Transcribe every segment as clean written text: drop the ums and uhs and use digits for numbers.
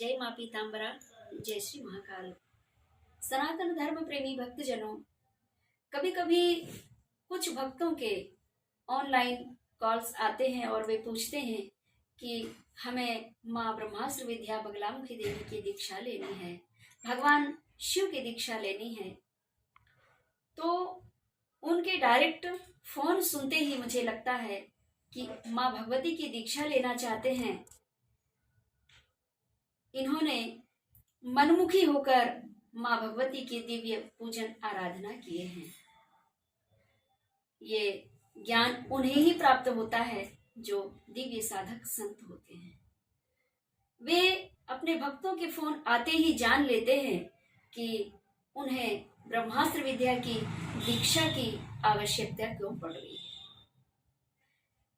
जय माँ पीताम्बरा, जय श्री महाकाल। सनातन धर्म प्रेमी भक्तजनों, कभी कभी कुछ भक्तों के ऑनलाइन कॉल्स आते हैं और वे पूछते हैं कि हमें माँ ब्रह्मास्त्र विद्या बगलामुखी देवी की दीक्षा लेनी है, भगवान शिव की दीक्षा लेनी है। तो उनके डायरेक्ट फोन सुनते ही मुझे लगता है कि माँ भगवती की दीक्षा लेना चाहते हैं। इन्होंने मनमुखी होकर माँ भगवती की दिव्य पूजन आराधना किए हैं। ये ज्ञान उन्हें ही प्राप्त होता है जो दिव्य साधक संत होते हैं। वे अपने भक्तों के फोन आते ही जान लेते हैं कि उन्हें ब्रह्मास्त्र विद्या की दीक्षा की आवश्यकता क्यों पड़ रही है।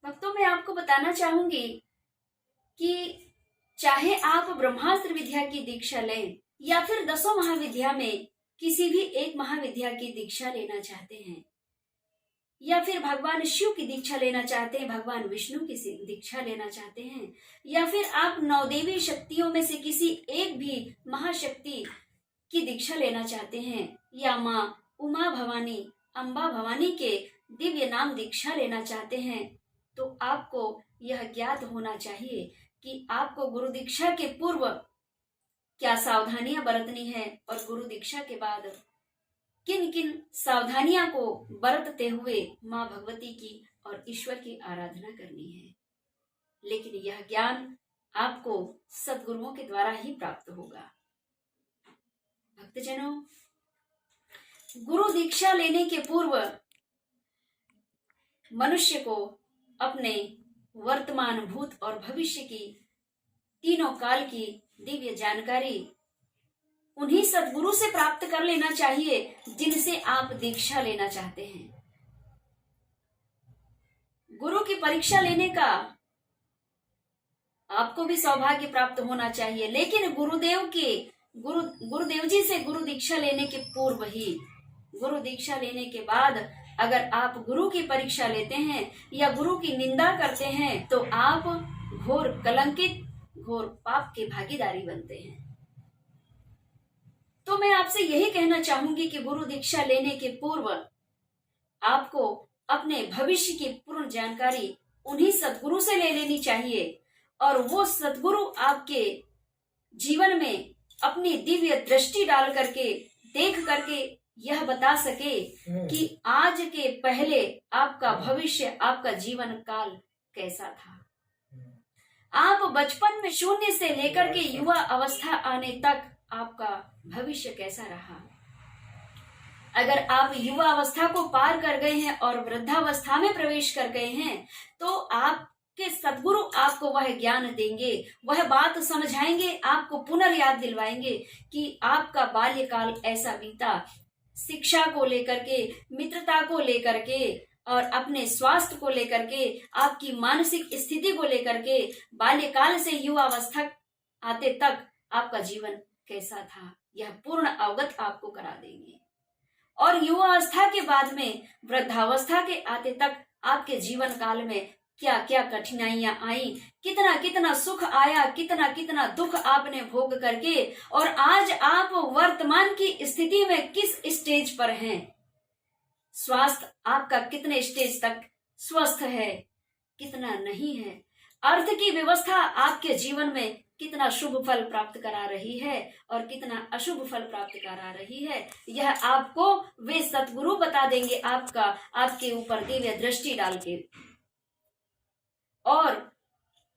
भक्तों, मैं आपको बताना चाहूंगी कि चाहे आप ब्रह्मास्त्र विद्या की दीक्षा लें या फिर 10 महाविद्या में किसी भी एक महाविद्या की दीक्षा लेना चाहते हैं, या फिर भगवान शिव की दीक्षा लेना चाहते हैं, भगवान विष्णु की दीक्षा लेना चाहते हैं, या फिर आप 9 देवी शक्तियों में से किसी एक भी महाशक्ति की दीक्षा लेना चाहते हैं, या माँ उमा भवानी, अम्बा भवानी के दिव्य नाम दीक्षा लेना चाहते हैं, तो आपको यह ज्ञात होना चाहिए कि आपको गुरु दीक्षा के पूर्व क्या सावधानियां बरतनी है और गुरु दीक्षा के बाद किन किन सावधानियां को बरतते हुए माँ भगवती की और ईश्वर की आराधना करनी है। लेकिन यह ज्ञान आपको सद्गुरुओं के द्वारा ही प्राप्त होगा। भक्तजनों, गुरु दीक्षा लेने के पूर्व मनुष्य को अपने वर्तमान, भूत और भविष्य की तीनों काल की दिव्य जानकारी उन्हीं सद्गुरु से प्राप्त कर लेना चाहिए जिनसे आप दीक्षा लेना चाहते हैं। गुरु की परीक्षा लेने का आपको भी सौभाग्य प्राप्त होना चाहिए, लेकिन गुरुदेव जी से गुरु दीक्षा लेने के पूर्व ही, गुरु दीक्षा लेने के बाद अगर आप गुरु की परीक्षा लेते हैं या गुरु की निंदा करते हैं तो आप घोर कलंकित, घोर पाप के भागीदारी बनते हैं। तो मैं आपसे यही कहना चाहूंगी कि गुरु दीक्षा लेने के पूर्व आपको अपने भविष्य की पूर्ण जानकारी उन्हीं सद्गुरु से ले लेनी चाहिए, और वो सद्गुरु आपके जीवन में अपनी दिव्य दृष्टि डाल करके, देख करके यह बता सके कि आज के पहले आपका भविष्य, आपका जीवन काल कैसा था। आप बचपन में शून्य से लेकर के युवा अवस्था आने तक आपका भविष्य कैसा रहा। अगर आप युवा अवस्था को पार कर गए हैं और वृद्धावस्था में प्रवेश कर गए हैं तो आपके सद्गुरु आपको वह ज्ञान देंगे, वह बात समझाएंगे, आपको पुनर्याद दिलवाएंगे कि आपका बाल्यकाल ऐसा बीता, शिक्षा को लेकर के, मित्रता को लेकर के और अपने स्वास्थ्य को लेकर के, आपकी मानसिक स्थिति को लेकर के, बाल्यकाल से युवा अवस्था आते तक आपका जीवन कैसा था, यह पूर्ण अवगत आपको करा देंगे। और युवा अवस्था के बाद में वृद्धावस्था के आते तक आपके जीवन काल में क्या क्या कठिनाइयां आई, कितना कितना सुख आया, कितना कितना दुख आपने भोग करके, और आज आप वर्तमान की स्थिति में किस स्टेज पर हैं, स्वास्थ्य आपका कितने स्टेज तक स्वस्थ है, कितना नहीं है, अर्थ की व्यवस्था आपके जीवन में कितना शुभ फल प्राप्त करा रही है और कितना अशुभ फल प्राप्त करा रही है, यह आपको वे सतगुरु बता देंगे, आपके ऊपर दिव्य दृष्टि डाल के। और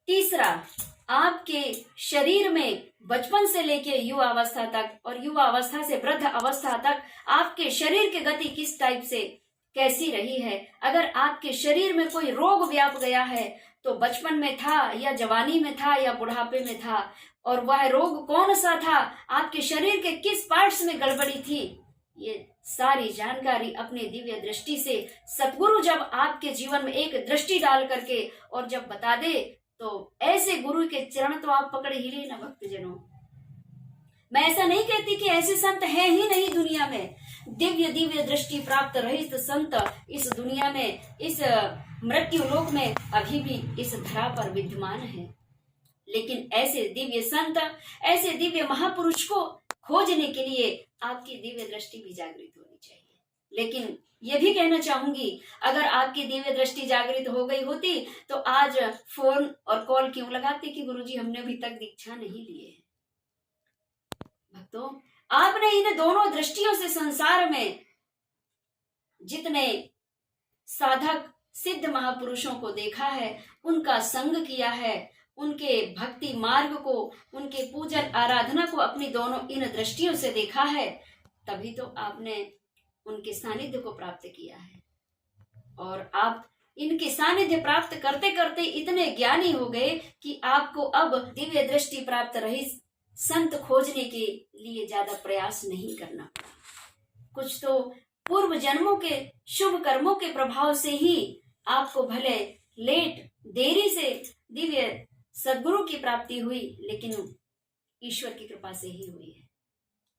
तीसरा, आपके शरीर में बचपन से लेके युवा अवस्था तक और युवा अवस्था से वृद्ध अवस्था तक आपके शरीर की गति किस टाइप से कैसी रही है। अगर आपके शरीर में कोई रोग व्याप गया है तो बचपन में था या जवानी में था या बुढ़ापे में था, और वह रोग कौन सा था, आपके शरीर के किस पार्ट्स में गड़बड़ी थी, ये सारी जानकारी अपने दिव्य दृष्टि से सतगुरु जब आपके जीवन में एक दृष्टि डाल करके और जब बता दे तो ऐसे गुरु के चरण तो आप पकड़ ही लेना। भक्तजनों, मैं ऐसा नहीं कहती कि ऐसे संत हैं ही नहीं दुनिया में, दिव्य दिव्य दृष्टि प्राप्त रहित संत इस दुनिया में, इस मृत्यु लोक में अभी भी इस धरा पर विद्यमान है। लेकिन ऐसे दिव्य संत, ऐसे दिव्य महापुरुष को खोजने के लिए आपकी दिव्य दृष्टि भी जागृत होनी चाहिए। लेकिन ये भी कहना चाहूंगी, अगर आपकी दिव्य दृष्टि जागृत हो गई होती तो आज फोन और कॉल क्यों लगाते कि गुरुजी हमने अभी तक दीक्षा नहीं ली है। भक्तों, आपने इन दोनों दृष्टियों से संसार में जितने साधक सिद्ध महापुरुषों को देखा है, उनका संग किया है, उनके भक्ति मार्ग को, उनके पूजन आराधना को अपनी दोनों इन दृष्टियों से देखा है, तभी तो आपने उनके सानिध्य को प्राप्त किया है। और आप इनके सानिध्य प्राप्त करते करते इतने ज्ञानी हो गए कि आपको अब दिव्य दृष्टि प्राप्त रही संत खोजने के लिए ज्यादा प्रयास नहीं करना पड़ा। कुछ तो पूर्व जन्मों के शुभ कर्मों के प्रभाव से ही आपको भले लेट देरी से दिव्य सद्गुरु की प्राप्ति हुई, लेकिन ईश्वर की कृपा से ही हुई है।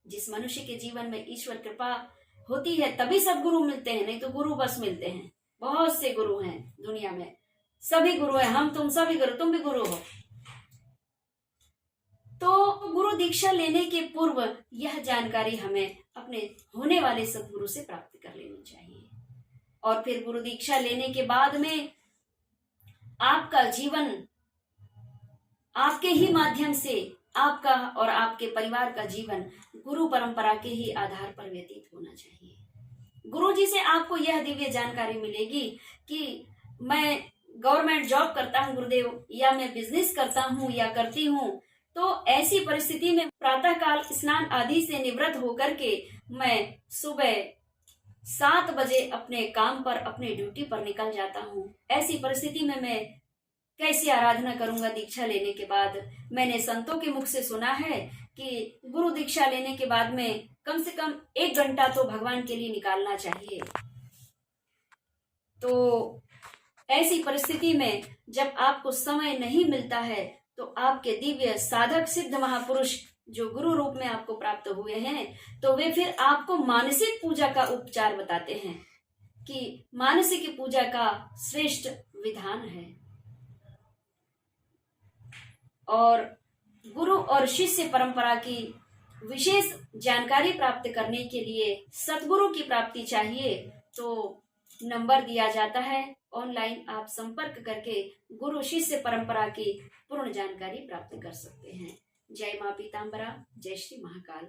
जिस मनुष्य के जीवन में ईश्वर कृपा होती है तभी सद्गुरु मिलते हैं, नहीं तो गुरु बस मिलते हैं। बहुत से गुरु हैं दुनिया में, सभी गुरु हैं, हम तुम सभी गुरु, तुम भी गुरु हो। तो गुरु दीक्षा लेने के पूर्व यह जानकारी हमें अपने होने वाले सद्गुरु से प्राप्त कर लेनी चाहिए। और फिर गुरु दीक्षा लेने के बाद में आपका जीवन आपके ही माध्यम से, आपका और आपके परिवार का जीवन गुरु परंपरा के ही आधार पर व्यतीत होना चाहिए। गुरु जी से आपको यह दिव्य जानकारी मिलेगी कि मैं गवर्नमेंट जॉब करता हूँ गुरुदेव, या मैं बिजनेस करता हूँ या करती हूँ, तो ऐसी परिस्थिति में प्रातःकाल स्नान आदि से निवृत्त होकर के मैं सुबह 7 बजे अपने काम पर, अपने ड्यूटी पर निकल जाता हूँ। ऐसी परिस्थिति में मैं कैसे आराधना करूंगा दीक्षा लेने के बाद? मैंने संतों के मुख से सुना है कि गुरु दीक्षा लेने के बाद में कम से कम 1 घंटा तो भगवान के लिए निकालना चाहिए। तो ऐसी परिस्थिति में जब आपको समय नहीं मिलता है तो आपके दिव्य साधक सिद्ध महापुरुष जो गुरु रूप में आपको प्राप्त हुए हैं, तो वे फिर आपको मानसिक पूजा का उपचार बताते हैं कि मानसिक पूजा का श्रेष्ठ विधान है। और गुरु और शिष्य परंपरा की विशेष जानकारी प्राप्त करने के लिए सतगुरु की प्राप्ति चाहिए तो नंबर दिया जाता है, ऑनलाइन आप संपर्क करके गुरु शिष्य परंपरा की पूर्ण जानकारी प्राप्त कर सकते हैं। जय मां पीताम्बरा, जय श्री महाकाल।